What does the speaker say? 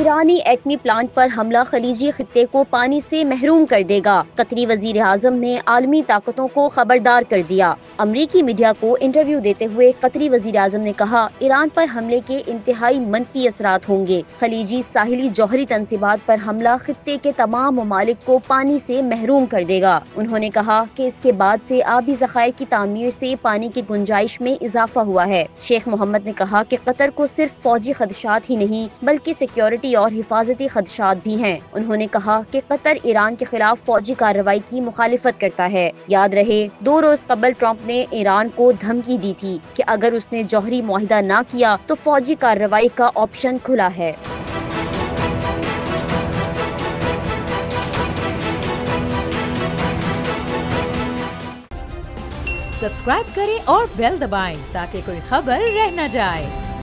ईरानी एटमी plant पर हमला खलीजी खित्ते को पानी से महरूम कर देगा। कतरी वजीर आजम ने आलमी ताकतों को खबरदार कर दिया। अमरीकी मीडिया को इंटरव्यू देते हुए कतरी वजीर आजम ने कहा, ईरान पर हमले के इंतहाई मनफी असरात होंगे। खलीजी साहिली जौहरी तंसीबात पर हमला खित्ते के तमाम ममालिक को पानी से महरूम कर देगा। उन्होंने कहा कि इसके बाद से आबी ज़खायर की तामीर से पानी की गुंजाइश में इजाफा हुआ है। शेख मोहम्मद ने कहा कि कतर को सिर्फ फौजी खदशात ही नहीं बल्कि सिक्योरिटी और हिफाजती खदशात भी हैं। उन्होंने कहा कि कतर ईरान के खिलाफ फौजी कार्रवाई की मुखालिफत करता है। याद रहे 2 रोज कबल ट्रंप ने ईरान को धमकी दी थी कि अगर उसने जौहरी मुआहिदा ना किया तो फौजी कार्रवाई का ऑप्शन खुला है। सब्सक्राइब करें और बेल दबाएं ताकि कोई खबर रह न जाए।